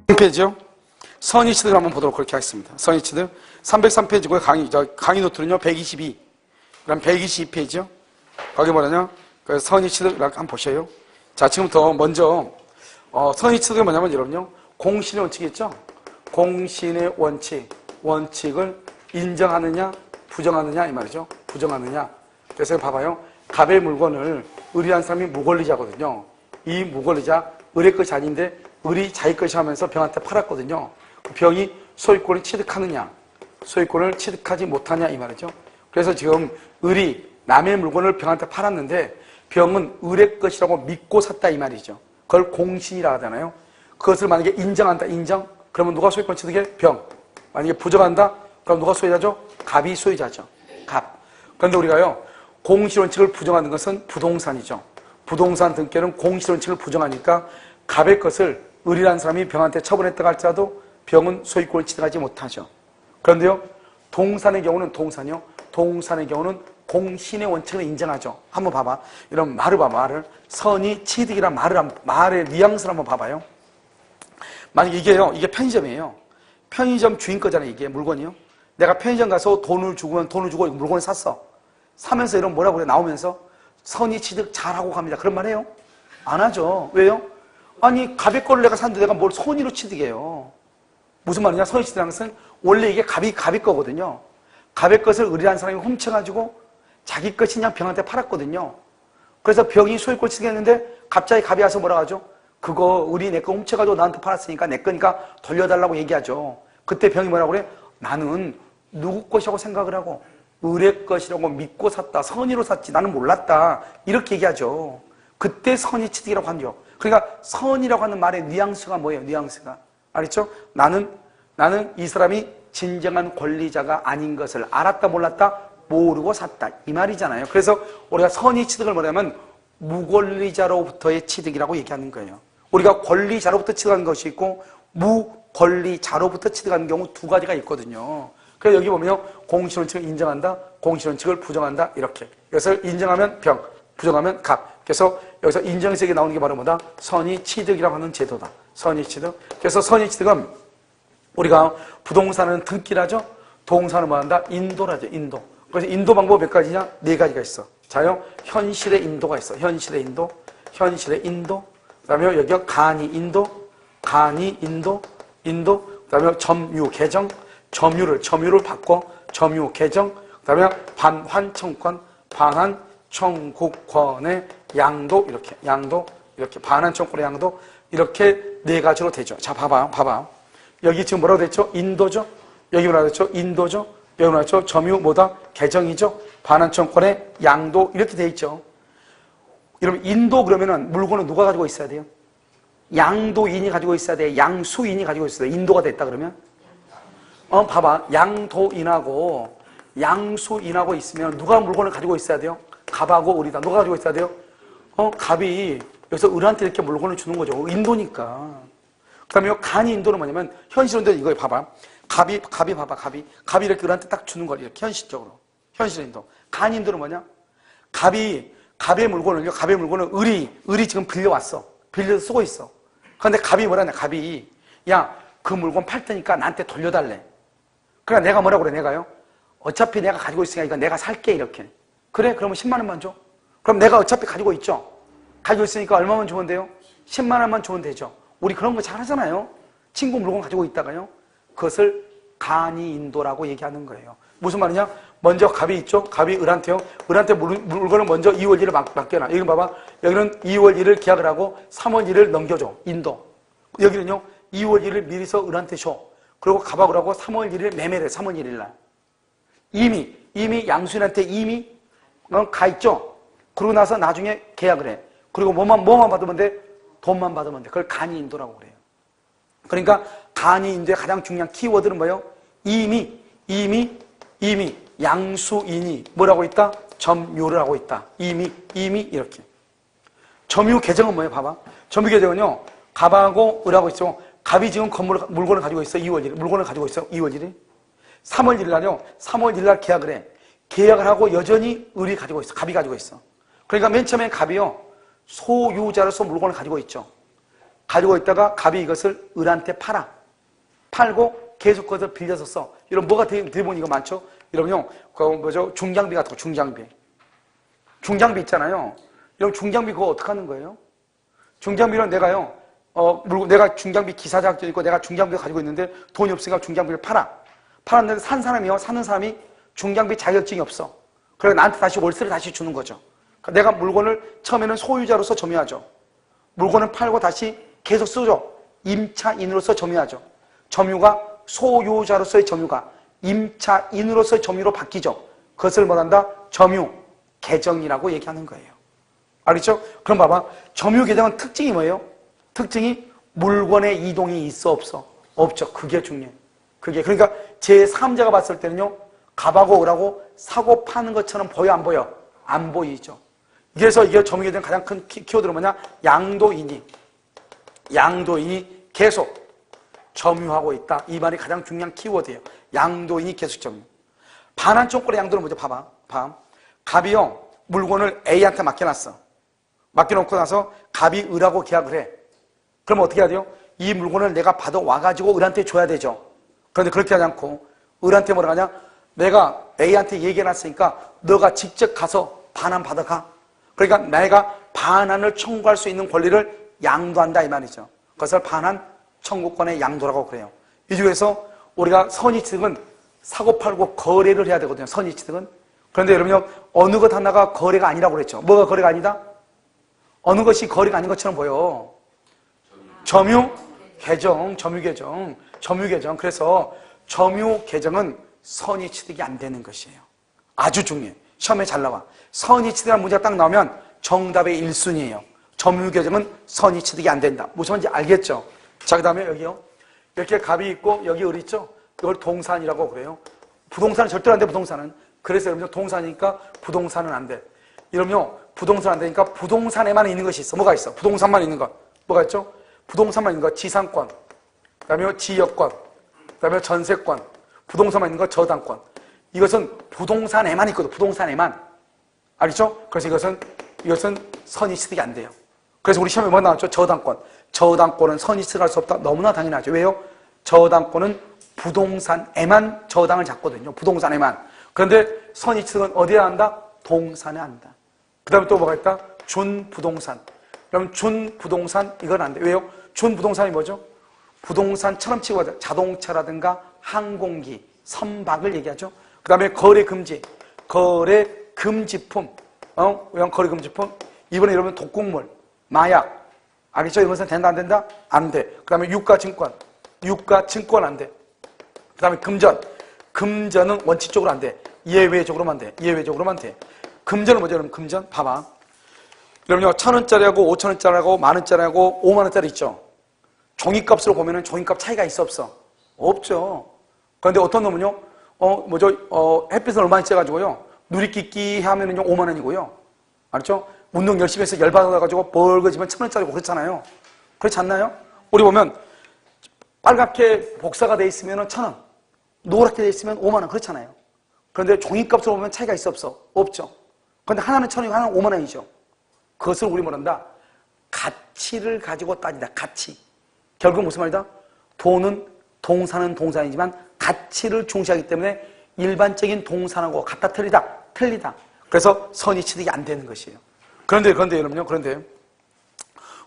페이지요. 선의치득을 한번 보도록 그렇게 하겠습니다. 선의치득 303페이지고요. 강의 노트는요 122. 그럼 122페이지요. 거기 뭐냐면 그 선의치득 한번 보셔요. 자, 지금부터 먼저 선의치득이 뭐냐면 여러분요 공신의 원칙이 있죠. 공신의 원칙을 인정하느냐 부정하느냐 이 말이죠. 부정하느냐. 그래서 봐봐요. 갑의 물건을 을이라는 사람이 무권리자거든요. 이 무권리자 을의 것이 아닌데 을이 자기 것이 하면서 병한테 팔았거든요. 그 병이 소유권을 취득하느냐 소유권을 취득하지 못하냐 이 말이죠. 그래서 지금 을이 남의 물건을 병한테 팔았는데 병은 을의 것이라고 믿고 샀다 이 말이죠. 그걸 공신이라 하잖아요. 그것을 만약에 인정한다 그러면 누가 소유권 취득해? 병. 만약에 부정한다 그럼 누가 소유자죠? 갑이 소유자죠. 갑. 그런데 우리가요 공신 원칙을 부정하는 것은 부동산이죠. 부동산 등기는 공신 원칙을 부정하니까 갑의 것을 을이라는 사람이 병한테 처분했다고 할지라도 병은 소유권을 취득하지 못하죠. 그런데요 동산의 경우는 동산의 경우는 공신의 원칙을 인정하죠. 한번 봐봐. 이런 말을 봐. 말을 선의 취득이란 말의 뉘앙스를 한번 봐봐요. 만약 이게 편의점이에요. 편의점 주인 거잖아요. 이게 물건이요. 내가 편의점 가서 돈을 주고 물건을 샀어. 사면서 이런 뭐라고 그래 나오면서 선의 취득 잘하고 갑니다. 그런 말 해요? 안 하죠. 왜요? 아니 갑의 거를 내가 샀는데 내가 뭘 선의로 취득해요. 무슨 말이냐? 선의 취득이라는 것은 원래 이게 갑이 거거든요. 갑의 것을 을이라는 사람이 훔쳐가지고 자기 것이 그냥 병한테 팔았거든요. 그래서 병이 소유권 취득했는데 갑자기 갑이 와서 뭐라고 하죠? 그거 을이 내 거 훔쳐가지고 나한테 팔았으니까 내 거니까 돌려달라고 얘기하죠. 그때 병이 뭐라고 그래? 나는 누구 것이라고 생각을 하고 을의 것이라고 믿고 샀다. 선의로 샀지. 나는 몰랐다. 이렇게 얘기하죠. 그때 선의 취득이라고 하죠. 그러니까 선이라고 하는 말의 뉘앙스가 뭐예요? 뉘앙스가. 알겠죠? 나는 이 사람이 진정한 권리자가 아닌 것을 알았다 몰랐다 모르고 샀다. 이 말이잖아요. 그래서 우리가 선의 취득을 뭐냐면 무권리자로부터의 취득이라고 얘기하는 거예요. 우리가 권리자로부터 취득하는 것이 있고 무권리자로부터 취득하는 경우 두 가지가 있거든요. 그래서 여기 보면요. 공신원칙을 인정한다, 공신원칙을 부정한다 이렇게. 그래서 인정하면 병, 부정하면 갑. 그래서 여기서 인정색이 나오는 게 바로 뭐다? 선의취득이라고 하는 제도다. 선의취득. 그래서 선의취득은 우리가 부동산은 등기라죠. 동산은 뭐한다? 인도라죠. 인도. 그래서 인도 방법 몇 가지냐? 네 가지가 있어. 자요. 현실의 인도가 있어. 현실의 인도. 그 다음에 여기가 간이 인도. 그 다음에 점유 개정. 점유를 바꿔. 점유 개정. 그 다음에 반환청권. 청구권의 양도 이렇게 반환청구권의 양도 이렇게 네 가지로 되죠. 자 봐봐 여기 지금 뭐라고 됐죠? 인도죠. 여기 뭐라고 됐죠? 인도죠. 여기 뭐라고 됐죠? 점유 뭐다? 개정이죠. 반환청구권의 양도 이렇게 돼 있죠. 여러분 인도 그러면은 물건은 누가 가지고 있어야 돼요? 양도인이 가지고 있어야 돼. 양수인이 가지고 있어야 돼. 인도가 됐다 그러면 봐봐 양도인하고 양수인하고 있으면 누가 물건을 가지고 있어야 돼요? 갑하고 을이다. 누가 가지고 있어야 돼요? 갑이 여기서 을한테 이렇게 물건을 주는 거죠. 인도니까. 그 다음에 간이 인도는 뭐냐면, 현실 인도 이거 봐봐. 갑이 이렇게 을한테 딱 주는 거야. 이렇게 현실적으로. 현실 인도. 간 인도는 뭐냐? 갑의 물건을 을이 지금 빌려왔어. 빌려서 쓰고 있어. 그런데 갑이 뭐라냐? 갑이, 야, 그 물건 팔 테니까 나한테 돌려달래. 그러니까 내가 뭐라고 그래, 내가요? 어차피 내가 가지고 있으니까 이거 내가 살게, 이렇게. 그래? 그러면 10만 원만 줘. 그럼 내가 어차피 가지고 있죠? 가지고 있으니까 얼마만 주면 돼요? 10만 원만 주면 되죠. 우리 그런 거 잘 하잖아요. 친구 물건 가지고 있다가요. 그것을 간이 인도라고 얘기하는 거예요. 무슨 말이냐? 먼저 갑이 있죠? 갑이 을한테 물건을 먼저 2월 1일 맡겨놔. 여기 봐봐. 여기는 2월 1일 계약을 하고 3월 1일 넘겨줘. 인도. 여기는요. 2월 1일 미리서 을한테 줘. 그리고 갑하고 하고 3월 1일 매매를 해. 3월 1일 날. 이미 양수인한테 이미 가 있죠? 그러고 나서 나중에 계약을 해. 그리고 뭐만 받으면 돼? 돈만 받으면 돼. 그걸 간이 인도라고 그래요. 그러니까 간이 인도의 가장 중요한 키워드는 뭐예요? 이미 양수인이 뭐라고 있다? 점유를 하고 있다. 이미 이렇게. 점유 개정은 뭐예요? 봐봐. 점유 개정은요. 갑하고 을하고 있죠. 갑이 지금 물건을 가지고 있어. 2월 1일. 물건을 가지고 있어. 2월 1일. 3월 1일 날요. 3월 1일 날 계약을 해. 계약을 하고 여전히 을이 가지고 있어. 갑이 가지고 있어. 그러니까 맨 처음에 갑이요. 소유자로서 물건을 가지고 있죠. 가지고 있다가 갑이 이것을 을한테 팔고 계속 그것을 빌려서 써. 이런 뭐가 대부분 이거 많죠? 이러면요, 그 뭐죠? 중장비 같은 거, 중장비 있잖아요. 이런 중장비 그거 어떻게 하는 거예요? 중장비는 내가요, 내가 중장비 기사 자격증 있고 내가 중장비 가지고 있는데 돈이 없으니까 중장비를 팔았는데 산 사람이요, 사는 사람이 중장비 자격증이 없어. 그래서 나한테 다시 월세를 다시 주는 거죠. 그러니까 내가 물건을 처음에는 소유자로서 점유하죠. 물건을 팔고 다시 계속 쓰죠. 임차인으로서 점유하죠. 점유가 소유자로서의 점유가 임차인으로서의 점유로 바뀌죠. 그것을 뭐란다? 점유 계정이라고 얘기하는 거예요. 알겠죠? 그럼 봐봐. 점유 계정은 특징이 뭐예요? 특징이 물건의 이동이 있어 없어? 없죠. 그게 중요해. 그러니까 제3자가 봤을 때는요, 갑하고 을하고 사고 파는 것처럼 보여 안 보여? 안 보이죠. 그래서 이게 점유 계정 가장 큰 키워드는 뭐냐? 양도인이 계속 점유하고 있다. 이 말이 가장 중요한 키워드예요. 양도인이 계속 점유. 반환 조건의 양도는 뭐죠? 봐봐. 갑이요, 물건을 A한테 맡겨놨어. 맡겨놓고 나서 갑이 을하고 계약을 해. 그럼 어떻게 해야 돼요? 이 물건을 내가 받아 와가지고 을한테 줘야 되죠. 그런데 그렇게 하지 않고 을한테 뭐라 하냐? 내가 A한테 얘기해놨으니까 너가 직접 가서 반환 받아가. 그러니까 내가 반환을 청구할 수 있는 권리를 양도한다 이 말이죠. 그것을 반환 청구권의 양도라고 그래요. 이 중에서 우리가 선의취득은 사고팔고 거래를 해야 되거든요. 선의취득은. 그런데 여러분요, 어느 것 하나가 거래가 아니라고 그랬죠. 뭐가 거래가 아니다? 어느 것이 거래가 아닌 것처럼 보여. 점유계정. 그래서 점유계정은 선의취득이 안 되는 것이에요. 아주 중요해. 시험에 잘 나와. 선의취득이라는 문제가 딱 나오면 정답의 1순위예요. 점유계정은 선의취득이 안 된다. 무슨 말인지 알겠죠? 자, 그 다음에 여기요. 이렇게 갑이 있고 여기 을이 있죠? 이걸 동산이라고 그래요. 부동산은 절대로 안 돼, 부동산은. 그래서 여러분 동산이니까 부동산은 안 돼. 이러면요, 부동산 안 되니까 부동산에만 있는 것이 있어. 뭐가 있어? 부동산만 있는 것. 뭐가 있죠? 부동산만 있는 것. 지상권. 그 다음에 지역권. 그 다음에 전세권. 부동산만 있는 것. 저당권. 이것은 부동산에만 있거든. 부동산에만. 알겠죠? 그래서 이것은 선의취득이 안 돼요. 그래서 우리 시험에 뭐 나왔죠? 저당권. 저당권은 선의취득할 수 없다. 너무나 당연하죠. 왜요? 저당권은 부동산에만 저당을 잡거든요. 부동산에만. 그런데 선의취득은 어디에 한다? 동산에 한다. 그 다음에 또 뭐가 있다? 준부동산. 그럼 준부동산 이건 안 돼. 왜요? 준부동산이 뭐죠? 부동산처럼 치고 자동차라든가 항공기, 선박을 얘기하죠. 그 다음에 거래금지, 거래금지품. 거래금지품. 이번에 여러분 독극물, 마약. 알겠죠? 이런 것은 된다 안 된다? 안 돼. 그 다음에 유가증권 안 돼. 그 다음에 금전은 원칙적으로 안 돼. 예외적으로만 돼. 금전은 뭐죠? 여러분 금전? 봐봐. 여러분요, 1,000원짜리하고 5,000원짜리하고 만원짜리하고 5만원짜리 있죠? 종이값으로 보면은 종이값 차이가 있어 없어? 없죠. 그런데 어떤 놈은요, 햇빛을 얼마나 쬐가지고요, 누리끼끼 하면은요 5만원이고요. 알았죠? 운동 열심히 해서 열받아가지고 벌거지면 1,000원짜리고 그렇잖아요. 그렇지 않나요? 우리 보면 빨갛게 복사가 돼 있으면 1,000원, 노랗게 돼 있으면 5만원 그렇잖아요. 그런데 종이값으로 보면 차이가 있어 없어? 없죠. 그런데 하나는 1,000원이고 하나는 5만원이죠. 그것을 우리 뭐란다? 가치를 가지고 따진다. 가치. 결국 무슨 말이다? 돈은 동산은 동산이지만 가치를 중시하기 때문에 일반적인 동산하고 같다 틀리다. 그래서 선의취득이 안 되는 것이에요. 그런데 여러분요,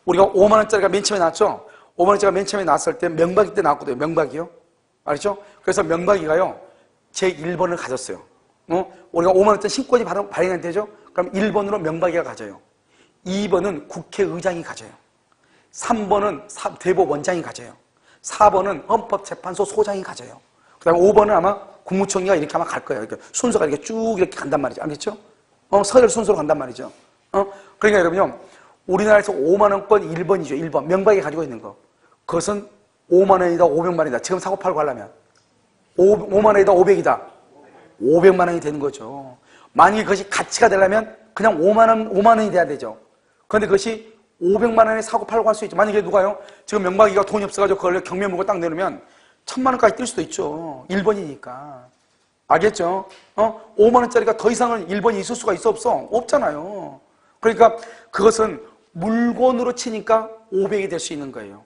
우리가 5만원짜리가 맨 처음에 나왔죠? 5만원짜리가 맨 처음에 나왔을 때 명박이 때 나왔거든요. 명박이요. 알죠? 그래서 명박이가요, 제 1번을 가졌어요. 우리가 5만원짜리 신권이 발행이 되죠? 그럼 1번으로 명박이가 가져요. 2번은 국회의장이 가져요. 3번은 대법원장이 가져요. 4번은 헌법재판소 소장이 가져요. 그 다음에 5번은 아마 국무총리가 이렇게 아마 갈 거예요. 이렇게 순서가 이렇게 쭉 이렇게 간단 말이죠. 알겠죠? 서열 순서로 간단 말이죠. 그러니까 여러분요, 우리나라에서 5만원권 1번이죠. 1번. 명박이 가지고 있는 거. 그것은 5만원이다, 500만원이다. 지금 사고 팔고 하려면. 5만원이다, 500이다. 500만원이 되는 거죠. 만약에 그것이 가치가 되려면 그냥 5만원이 돼야 되죠. 그런데 그것이 500만원에 사고 팔고 할 수 있죠. 만약에 누가요, 지금 명박이가 돈이 없어가지고 그걸 경매물고 딱 내놓으면 1,000만원까지 뛸 수도 있죠. 1번이니까. 알겠죠? 5만원짜리가 더 이상은 1번이 있을 수가 있어 없어? 없잖아요. 그러니까 그것은 물건으로 치니까 500이 될 수 있는 거예요.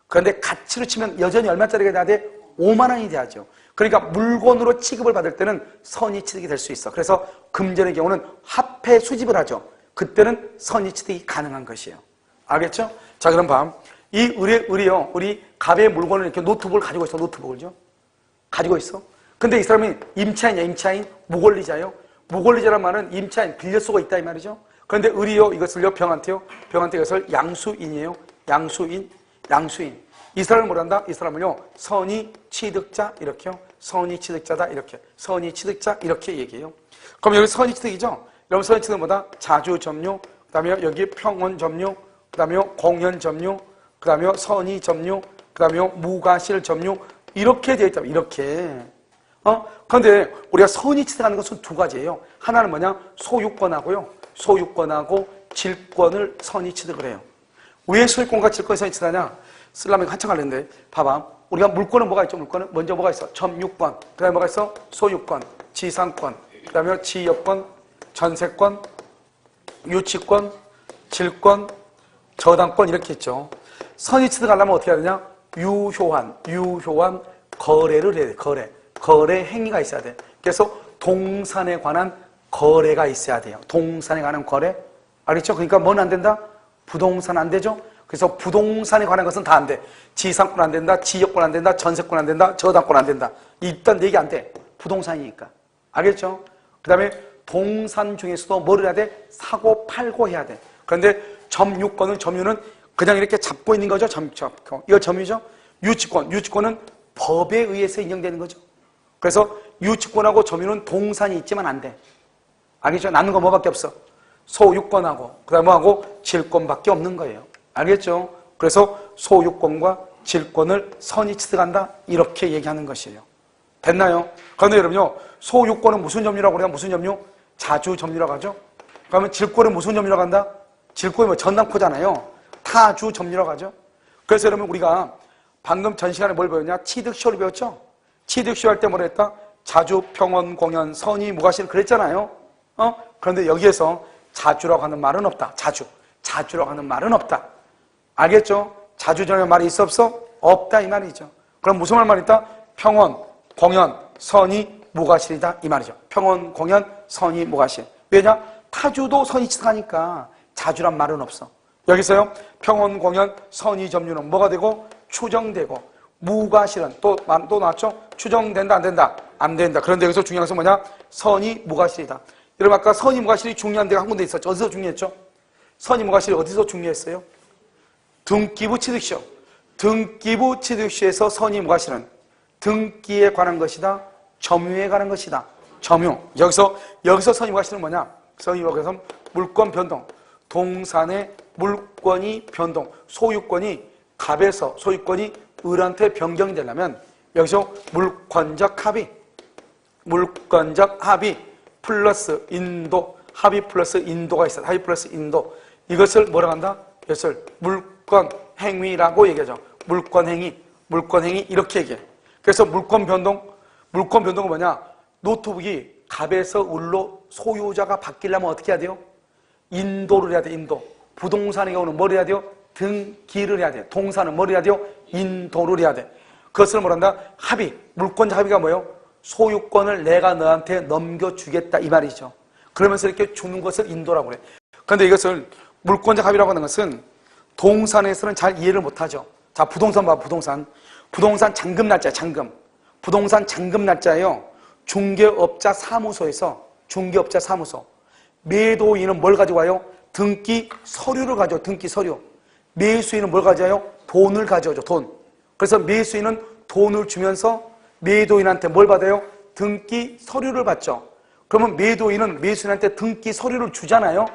그런데 가치로 치면 여전히 얼마짜리가 돼야 돼? 5만 원이 돼야죠. 그러니까 물건으로 취급을 받을 때는 선의취득이 될 수 있어. 그래서 금전의 경우는 화폐 수집을 하죠. 그때는 선의취득이 가능한 것이에요. 알겠죠? 자, 그럼 봐. 이 을이요. 우리 갑의 물건을 이렇게 노트북을 가지고 있어. 노트북을요. 가지고 있어. 근데 이 사람이 임차인이야. 임차인. 무권리자요. 무권리자란 말은 임차인, 빌려 쓰고 있다 이 말이죠. 그런데 을이요. 이것을요. 병한테요. 병한테 이것을 양수인이에요. 양수인. 이 사람을 뭐란다? 이 사람을요. 선의취득자 이렇게요. 선의취득자다 이렇게. 선의취득자 이렇게 얘기해요. 그럼 여기 선의취득이죠. 여러분 선의취득은 뭐다? 자주점유, 그 다음에 여기 평원점유, 그 다음에 공연점유, 그 다음에 선의점유, 그 다음에 무과실점유 이렇게 되어 있다. 이렇게. 그런데 우리가 선의취득하는 것은 두 가지예요. 하나는 뭐냐? 소유권하고요. 소유권하고 질권을 선의취득을 해요. 왜 소유권과 질권을 선의취득하냐? 쓰려면 한참 걸리는데 봐봐. 우리가 물권은 뭐가 있죠? 물권은 먼저 뭐가 있어? 점유권. 그 다음에 뭐가 있어? 소유권, 지상권, 그 다음에 지역권, 전세권, 유치권, 질권, 저당권 이렇게 있죠. 선의취득하려면 어떻게 해야 되냐? 유효한 거래를 해야 돼. 거래 행위가 있어야 돼. 그래서 동산에 관한 거래가 있어야 돼요. 동산에 관한 거래. 알겠죠? 그러니까 뭐는 안 된다? 부동산 안 되죠? 그래서 부동산에 관한 것은 다 안 돼. 지상권 안 된다, 지역권 안 된다, 전세권 안 된다, 저당권 안 된다. 일단 얘기 안 돼. 부동산이니까. 알겠죠? 그 다음에 동산 중에서도 뭐를 해야 돼? 사고 팔고 해야 돼. 그런데 점유는 그냥 이렇게 잡고 있는 거죠. 이거 점유죠. 유치권은 법에 의해서 인정되는 거죠. 그래서 유치권하고 점유는 동산이 있지만 안 돼. 알겠죠? 남는 거 뭐밖에 없어? 소유권하고 그 다음에 뭐하고 질권밖에 없는 거예요. 알겠죠? 그래서 소유권과 질권을 선의취득한다 이렇게 얘기하는 것이에요. 됐나요? 그런데 여러분요, 소유권은 무슨 점유라고 그래요? 무슨 점유? 자주점유라고 하죠. 그러면 질권은 무슨 점유라고 한다? 질권이 뭐 전당포잖아요. 타주점유라고 하죠. 그래서 여러분 우리가 방금 전 시간에 뭘 배웠냐? 취득시효를 배웠죠? 취득시효 할 때 뭐라 했다? 자주, 평원, 공연, 선의, 무과실 그랬잖아요. 그런데 여기에서 자주라고 하는 말은 없다. 자주라고 하는 말은 없다. 알겠죠? 자주전의 말이 있어 없어? 없다 이 말이죠. 그럼 무슨 말만 있다? 평원, 공연, 선의, 무과실이다 이 말이죠. 평원, 공연, 선의, 무과실. 왜냐? 타주도 선의취득하니까 자주란 말은 없어. 여기서요. 평원, 공연, 선의, 점유는 뭐가 되고? 추정되고 무과실은 또 나왔죠? 추정된다 안 된다? 안 된다. 그런데 여기서 중요한 것은 뭐냐? 선의, 무과실이다. 여러분 아까 선의, 무과실이 중요한 데가 한 군데 있었죠. 어디서 중요했죠? 선의, 무과실이 어디서 중요했어요? 등기부 취득시효. 등기부 취득시효에서 선의, 무과실은 등기에 관한 것이다. 점유에 관한 것이다. 점유. 여기서 선의, 무과실은 뭐냐? 선의, 무과실은 물권 변동. 동산의 물권이 변동. 소유권이 갑에서 소유권이 을한테 변경이 되려면 여기서 물권적 합의 플러스 인도, 합의 플러스 인도가 있어요. 합의 플러스 인도. 이것을 뭐라고 한다? 이것을 물권 행위라고 얘기하죠. 물권 행위 이렇게 얘기해. 그래서 물권 변동은 뭐냐? 노트북이 갑에서 을로 소유자가 바뀌려면 어떻게 해야 돼요? 인도를 해야 돼. 인도. 부동산의 경우는 뭘 해야 돼요? 등기를 해야 돼. 동산은 뭘 해야 돼요? 인도를 해야 돼. 그것을 뭐란다? 합의. 물권적 합의가 뭐예요? 소유권을 내가 너한테 넘겨주겠다 이 말이죠. 그러면서 이렇게 주는 것을 인도라고 그래. 그런데 이것을 물권적 합의라고 하는 것은 동산에서는 잘 이해를 못하죠. 자, 부동산 봐. 부동산 잔금 날짜야. 부동산 잔금 날짜예요. 중개업자 사무소 매도인은 뭘 가지고 와요? 등기 서류를 가져요. 등기 서류. 매수인은 뭘 가져요? 돈을 가져오죠. 돈. 그래서 매수인은 돈을 주면서 매도인한테 뭘 받아요? 등기 서류를 받죠. 그러면 매도인은 매수인한테 등기 서류를 주잖아요.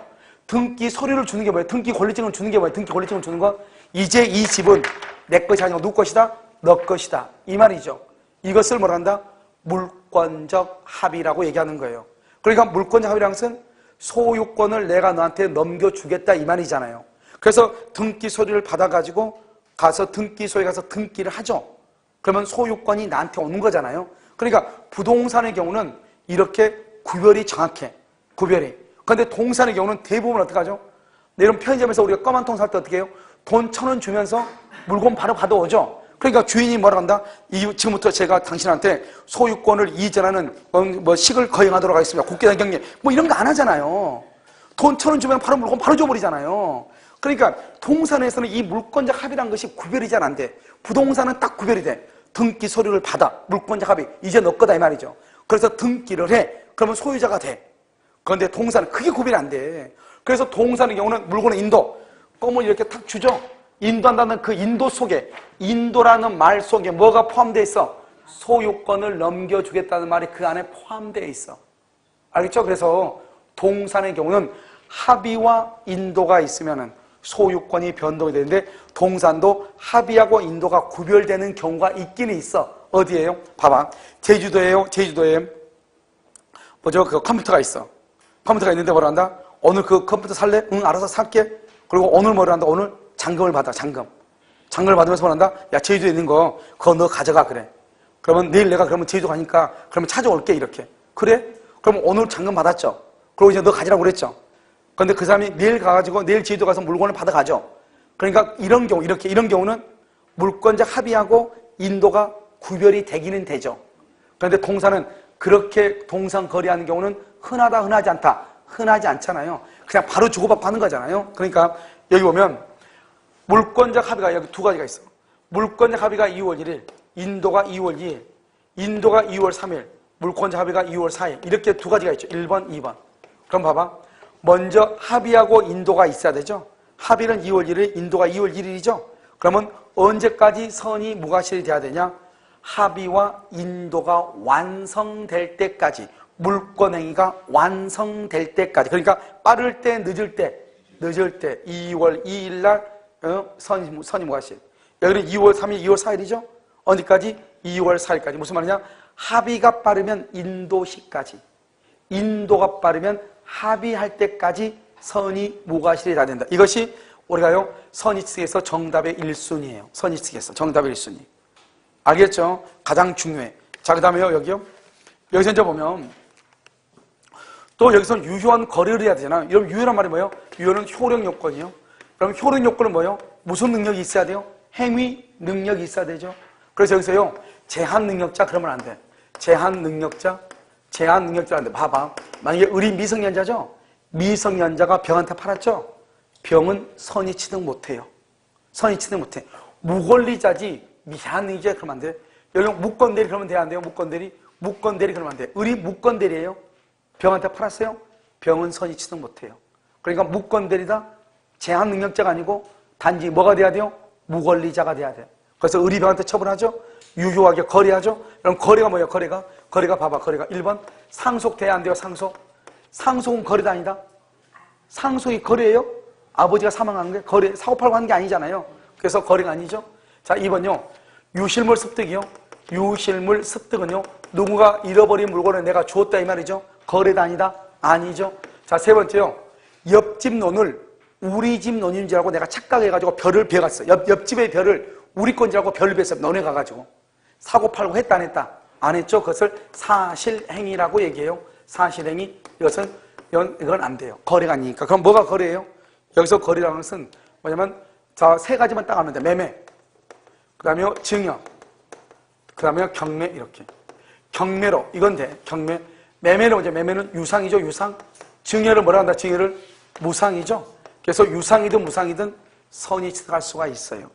등기 서류를 주는 게 뭐예요? 등기 권리증을 주는 게 뭐예요? 등기 권리증을 주는 거? 이제 이 집은 내 것이 아니고 누구 것이다? 너 것이다. 이 말이죠. 이것을 뭐라 한다? 물권적 합의라고 얘기하는 거예요. 그러니까 물권적 합의라는 것은 소유권을 내가 너한테 넘겨주겠다 이 말이잖아요. 그래서 등기 서류를 받아가지고 가서 등기소에 가서 등기를 하죠. 그러면 소유권이 나한테 오는 거잖아요. 그러니까 부동산의 경우는 이렇게 구별이 정확해. 그런데 동산의 경우는 대부분 어떻게 하죠? 내일은 편의점에서 우리가 껌 한 통 살 때 어떻게 해요? 돈 1,000원 주면서 물건 바로 받아오죠. 그러니까 주인이 뭐라 한다? 지금부터 제가 당신한테 소유권을 이전하는 식을 거행하도록 하겠습니다. 국회의원 경례 뭐 이런 거 안 하잖아요. 돈 1,000원 주면 바로 물건 바로 줘버리잖아요. 그러니까 동산에서는 이 물권적 합의라는 것이 구별이 잘 안 돼. 부동산은 딱 구별이 돼. 등기 서류를 받아. 물권적 합의 이제 너 거다 이 말이죠. 그래서 등기를 해. 그러면 소유자가 돼. 그런데 동산은 그게 구별이 안 돼. 그래서 동산의 경우는 물건의 인도, 껌을 이렇게 탁 주죠. 인도한다는 그 인도 속에, 인도라는 말 속에 뭐가 포함되어 있어? 소유권을 넘겨주겠다는 말이 그 안에 포함되어 있어. 알겠죠? 그래서 동산의 경우는 합의와 인도가 있으면 소유권이 변동이 되는데 동산도 합의하고 인도가 구별되는 경우가 있기는 있어. 어디에요? 봐봐. 제주도에 그 컴퓨터가 있어. 컴퓨터가 있는데 뭐라 한다? 오늘 그 컴퓨터 살래? 응, 알아서 살게. 그리고 오늘 뭐라 한다? 오늘 잔금을 받아, 잔금. 잔금을 받으면서 뭐라 한다? 야, 제주도에 있는 거, 그거 너 가져가, 그래. 그러면 내일 내가 그러면 제주도 가니까, 그러면 찾아올게, 이렇게. 그래? 그럼 오늘 잔금 받았죠? 그리고 이제 너 가지라고 그랬죠? 그런데 그 사람이 내일 가가지고, 내일 제주도 가서 물건을 받아가죠? 그러니까 이런 경우, 이런 경우는 물권적 합의하고 인도가 구별이 되기는 되죠. 그런데 동산은 그렇게 동산 거래하는 경우는 흔하다, 흔하지 않다. 흔하지 않잖아요. 그냥 바로 주고받고 하는 거잖아요. 그러니까 여기 보면 물권적 합의가 여기 두 가지가 있어. 물권적 합의가 2월 1일, 인도가 2월 2일, 인도가 2월 3일, 물권적 합의가 2월 4일. 이렇게 두 가지가 있죠. 1번, 2번. 그럼 봐봐. 먼저 합의하고 인도가 있어야 되죠. 합의는 2월 1일, 인도가 2월 1일이죠. 그러면 언제까지 선이 무과실이 돼야 되냐? 합의와 인도가 완성될 때까지, 물권행위가 완성될 때까지. 그러니까 빠를 때, 늦을 때 2월 2일 날 선이 무과실. 여기는 2월 3일, 2월 4일이죠. 어디까지? 2월 4일까지. 무슨 말이냐? 합의가 빠르면 인도시까지, 인도가 빠르면 합의할 때까지 선이 무과실이 다 된다. 이것이 우리가요 선의 측에서 정답의 1순위예요. 선의 측에서 정답의 1순위. 알겠죠? 가장 중요해. 자, 그 다음에요, 여기요. 여기서 이제 보면, 또 여기서 유효한 거래를 해야 되잖아요. 여러분, 유효란 말이 뭐예요? 유효는 효력 요건이요. 그럼 효력 요건은 뭐예요? 무슨 능력이 있어야 돼요? 행위 능력이 있어야 되죠. 그래서 여기서요, 제한 능력자 그러면 안 돼. 제한 능력자 안 돼. 봐봐. 만약에 의리 미성년자죠? 미성년자가 병한테 팔았죠? 병은 선의 취득 못 해요. 선의 취득 못 해. 무권리자지, 미한의자 그러면 안 돼. 여기 무권대리 그러면 돼야 안 돼요? 무권대리 그러면 안 돼. 의리 무권대리예요. 병한테 팔았어요? 병은 선의 취득 못 해요. 그러니까 무권대리다. 제한 능력자가 아니고 단지 뭐가 돼야 돼요? 무권리자가 돼야 돼요. 그래서 의리 병한테 처분하죠? 유효하게 거래하죠? 그럼 거래가 뭐예요? 거래가 봐봐. 거래가 1번 상속돼야 안 돼요? 상속은 거래도 아니다. 상속이 거래예요? 아버지가 사망한 게 거래, 사고 팔고 하는 게 아니잖아요. 그래서 거래가 아니죠. 자, 2번요. 유실물 습득이요. 유실물 습득은요, 누군가 잃어버린 물건을 내가 주었다 이 말이죠. 거래도 아니다. 아니죠. 자, 세 번째요. 옆집 논을 우리 집 논인 줄 알고 내가 착각해가지고 별을 베갔어. 옆집의 별을 우리 건 줄 알고 별을 베서 논에 가가지고 사고 팔고 했다 안 했다? 안 했죠. 그것을 사실행위라고 얘기해요. 사실행위. 이건 안 돼요. 거래가 아니니까. 그럼 뭐가 거래예요? 여기서 거래라는 것은 뭐냐면, 자, 세 가지만 딱 하면 돼. 매매, 그 다음에 증여, 그 다음에 경매, 이렇게. 경매로, 이건 돼. 경매. 매매는 뭐죠? 매매는 유상이죠, 유상. 증여를 뭐라 한다? 증여를 무상이죠. 그래서 유상이든 무상이든 선의 취득할 수가 있어요.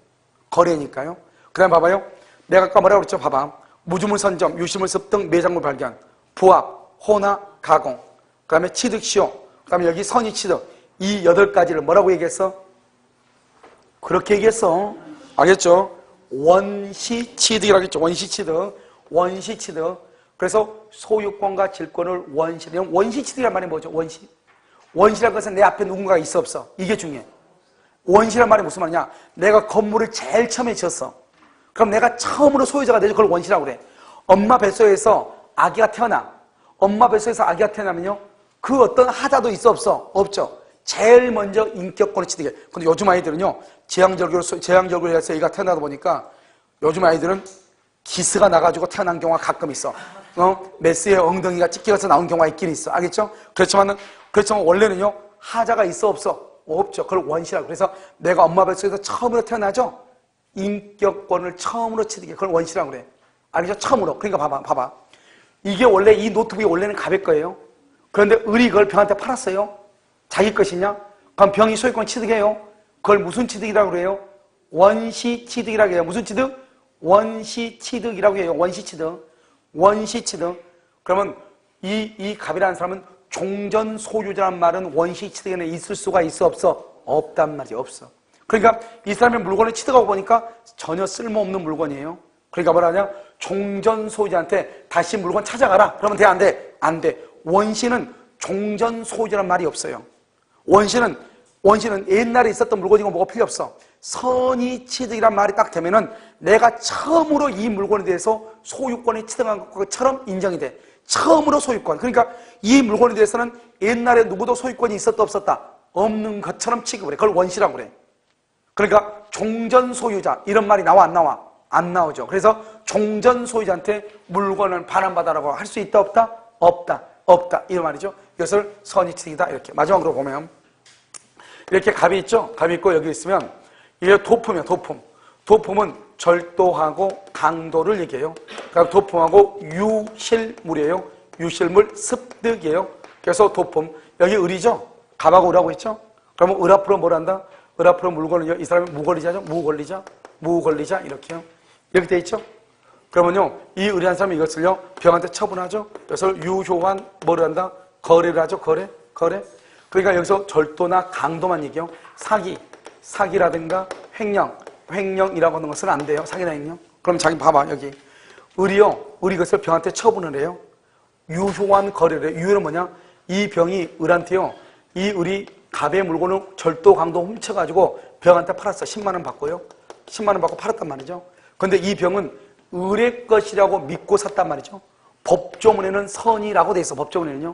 거래니까요. 그 다음에 봐봐요. 내가 아까 뭐라고 그랬죠? 봐봐. 무주물 선점, 유실물 습득, 매장물 발견, 부합, 혼합, 가공, 그 다음에 취득시효, 그 다음에 여기 선의 취득. 이 8가지를 뭐라고 얘기했어? 그렇게 얘기했어. 알겠죠? 원시취득이라고 했죠. 원시취득. 그래서 소유권과 질권을 원시취득이란 말이 뭐죠? 원시라는 것은 내 앞에 누군가가 있어 없어? 이게 중요해. 원시란 말이 무슨 말이냐? 내가 건물을 제일 처음에 지었어. 그럼 내가 처음으로 소유자가 되죠. 그걸 원시라고 그래. 엄마 뱃속에서 아기가 태어나. 엄마 뱃속에서 아기가 태어나면요, 그 어떤 하자도 있어 없어? 없죠. 제일 먼저 인격권을 취득해. 근데 요즘 아이들은요, 제왕절개로 해서 애가 태어나다 보니까 요즘 아이들은 기스가 나가지고 태어난 경우가 가끔 있어. 메스의 엉덩이가 찢겨서 나온 경우가 있긴 있어. 알겠죠? 그렇지만 원래는요, 하자가 있어 없어? 없죠. 그걸 원시라고. 그래서 내가 엄마 뱃속에서 처음으로 태어나죠? 인격권을 처음으로 취득해. 그걸 원시라고 그래. 알겠죠? 처음으로. 그러니까 봐봐. 이게 원래 이 노트북이 원래는 가베 거예요. 그런데 을이 그걸 병한테 팔았어요. 자기 것이냐? 그럼 병이 소유권 취득해요. 그걸 무슨 취득이라고 그래요? 원시 취득이라고 해요. 무슨 취득? 원시 취득이라고 해요. 원시 취득. 원시 취득. 그러면 이 갑이라는 사람은 종전 소유자란 말은 원시 취득에는 있을 수가 있어 없어? 없단 말이지. 없어. 그러니까 이 사람의 물건을 취득하고 보니까 전혀 쓸모없는 물건이에요. 그러니까 뭐라냐? 종전 소유자한테 다시 물건 찾아가라. 그러면 돼? 안 돼? 안 돼. 원시는 종전 소유자란 말이 없어요. 원시는 옛날에 있었던 물건이고 뭐가 필요 없어. 선의 취득이란 말이 딱 되면은 내가 처음으로 이 물건에 대해서 소유권이 취득한 것처럼 인정이 돼. 처음으로 소유권. 그러니까 이 물건에 대해서는 옛날에 누구도 소유권이 있었다 없었다? 없는 것처럼 취급을 해. 그걸 원시라고 그래. 그러니까 종전 소유자 이런 말이 나와 안 나와? 안 나오죠. 그래서 종전 소유자한테 물건을 반환받아라고 할 수 있다 없다? 없다. 이런 말이죠. 이것을 선의 취득이다. 이렇게 마지막으로 보면 이렇게 갑이 있죠? 갑이 있고 여기 있으면 이게 도품이에요. 도품은 절도하고 강도를 얘기해요. 그러니까 도품하고 유실물이에요. 유실물 습득이에요. 그래서 도품. 여기 을이죠? 갑하고 을하고 있죠? 그러면 을 앞으로 뭘 한다? 을 앞으로 물건을, 이 사람이 무걸리자죠? 무걸리자 이렇게요. 이렇게 돼 있죠? 그러면요, 이 을이라는 사람이 이것을요, 병한테 처분하죠? 그래서 유효한 뭐를 한다? 거래를 하죠? 거래. 그러니까 여기서 절도나 강도만 얘기해요. 사기라든가 횡령이라고 하는 것은 안 돼요. 사기나 횡령. 그럼 자기 봐봐, 여기. 을이 그것을 병한테 처분을 해요. 유효한 거래를 해요. 유효는 뭐냐? 이 병이 을한테요, 이 을이 갑의 물건을 절도, 강도 훔쳐가지고 병한테 팔았어. 10만 원 받고요. 10만 원 받고 팔았단 말이죠. 그런데 이 병은 을의 것이라고 믿고 샀단 말이죠. 법조문에는 선이라고 돼 있어. 법조문에는요.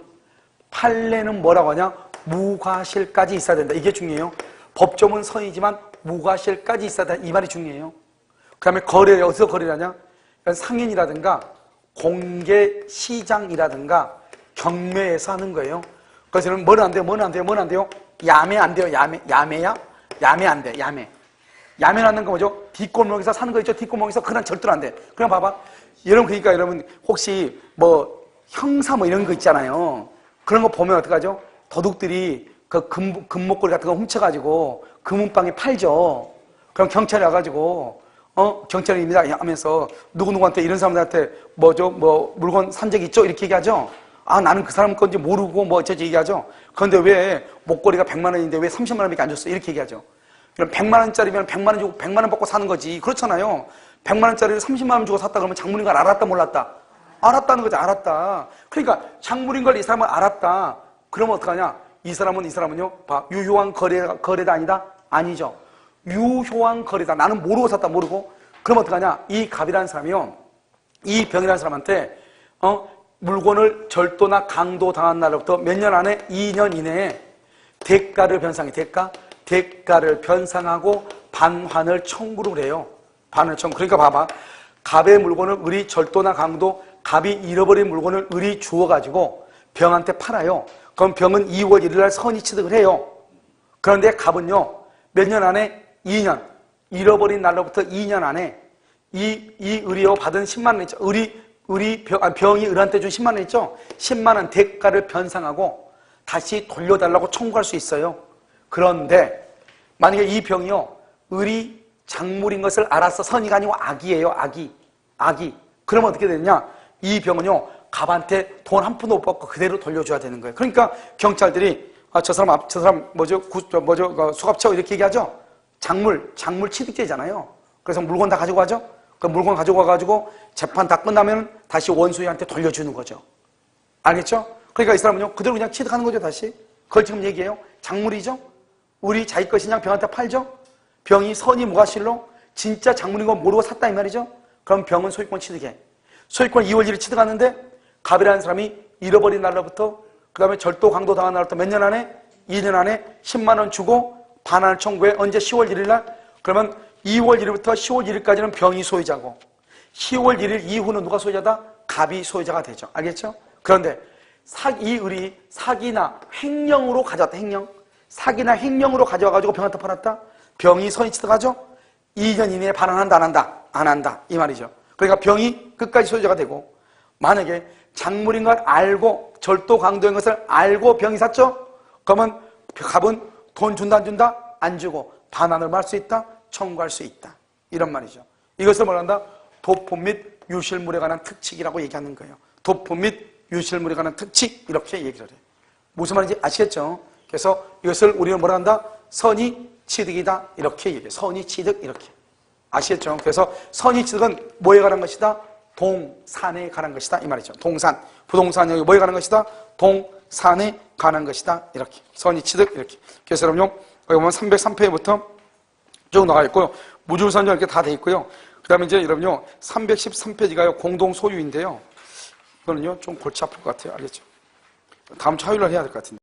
판례는 뭐라고 하냐? 무과실까지 있어야 된다. 이게 중요해요. 법조문 선이지만 무과실까지 있어야 된다. 이 말이 중요해요. 그 다음에 거래를 어디서 거래를 하냐? 상인이라든가 공개시장이라든가 경매에서 하는 거예요. 그래서 뭐는 안 돼요? 야매 안 돼요. 야매야? 야매 안 돼. 야매라는 거 뭐죠? 뒷골목에서 사는 거 있죠? 뒷골목에서 그냥 절대로 안 돼. 그냥 봐봐. 그러니까 여러분 혹시 뭐 형사 뭐 이런 거 있잖아요. 그런 거 보면 어떡하죠? 도둑들이 그 금목걸이 같은 거 훔쳐가지고 금은방에 팔죠. 그럼 경찰이 와가지고 경찰입니다 하면서 누구누구한테 이런 사람들한테 뭐 물건 산 적 있죠? 이렇게 얘기하죠. 아, 나는 그 사람 건지 모르고 뭐 어쩌지 얘기하죠. 그런데 왜 목걸이가 100만 원인데 왜 30만 원밖에 안 줬어? 이렇게 얘기하죠. 그럼 100만 원짜리면 100만 원 주고 100만 원 받고 사는 거지. 그렇잖아요. 100만 원짜리를 30만 원 주고 샀다 그러면 장문인 걸 알았다 몰랐다? 알았다는 거지. 알았다. 그러니까 장문인 걸 이 사람은 알았다. 그러면 어떡하냐? 이 사람은요. 봐. 유효한 거래다 아니다? 아니죠. 유효한 거래다. 나는 모르고 샀다. 모르고. 그럼 어떡하냐? 이 갑이라는 사람이요. 이 병이라는 사람한테 물건을 절도나 강도 당한 날로부터 몇 년 안에 2년 이내에 대가를 변상해. 대가를 변상하고 반환을 청구를 해요. 반환을 청구. 그러니까 봐봐. 갑의 물건을 을이 절도나 강도, 갑이 잃어버린 물건을 을이 주워가지고 병한테 팔아요. 그럼 병은 2월 1일 날 선의 취득을 해요. 그런데 갑은요, 몇 년 안에? 2년. 잃어버린 날로부터 2년 안에 이 을이요 받은 10만 원 있죠. 병이 을한테 준 10만 원 있죠. 10만 원 대가를 변상하고 다시 돌려달라고 청구할 수 있어요. 그런데 만약에 이 병이요, 을이 작물인 것을 알아서 선의가 아니고 악이에요. 악이. 그러면 어떻게 되느냐? 이 병은요, 갑한테 돈 한 푼도 못 받고 그대로 돌려줘야 되는 거예요. 그러니까 경찰들이 저 사람 수갑차고 이렇게 얘기하죠. 작물 취득죄잖아요. 그래서 물건 다 가지고 가죠. 그 물건 가지고 와가지고 재판 다 끝나면 다시 원수한테 돌려주는 거죠. 알겠죠? 그러니까 이 사람은요, 그대로 그냥 취득하는 거죠, 다시. 그걸 지금 얘기해요. 작물이죠? 우리 자기 것이냐 병한테 팔죠? 병이 선의 무과실로 진짜 작물인 거 모르고 샀다 이 말이죠? 그럼 병은 소유권 취득해. 소유권 2월 1일 취득하는데 갑이라는 사람이 잃어버린 날로부터 그 다음에 절도 강도 당한 날부터 몇 년 안에? 2년 안에 10만 원 주고 반환을 청구해. 언제? 10월 1일 날? 그러면 2월 1일부터 10월 1일까지는 병이 소유자고 10월 1일 이후는 누가 소유자다? 갑이 소유자가 되죠. 알겠죠? 그런데 이 을이 사기나 횡령으로 가져왔다. 사기나 횡령으로 가져와가지고 병한테 팔았다? 병이 선의 취득하죠? 2년 이내에 반환한다, 안 한다? 안 한다. 이 말이죠. 그러니까 병이 끝까지 소유자가 되고, 만약에 작물인 걸 알고, 절도 강도인 것을 알고 병이 샀죠? 그러면 갑은 돈 준다, 안 준다? 안 주고 반환을 받을 수 있다? 청구할 수 있다. 이런 말이죠. 이것을 말한다? 도품 및 유실물에 관한 특칙이라고 얘기하는 거예요. 도품 및 유실물에 관한 특칙, 이렇게 얘기를 해요. 무슨 말인지 아시겠죠? 그래서 이것을 우리는 뭐라 한다? 선의 취득이다. 이렇게 얘기해요. 선의 취득, 이렇게. 아시겠죠? 그래서 선의 취득은 뭐에 관한 것이다? 동산에 관한 것이다. 이 말이죠. 동산. 부동산 여기 뭐에 관한 것이다? 동산에 관한 것이다. 이렇게. 선의 취득, 이렇게. 그래서 여러분요, 여기 보면 303페이지부터 쭉 나가 있고요. 무주선정 이렇게 다 돼 있고요. 그 다음에 이제 여러분요, 313페이지가요, 공동 소유인데요. 이거는요, 좀 골치 아플 것 같아요. 알겠죠? 다음 주 화요일 날 해야 될 것 같은데.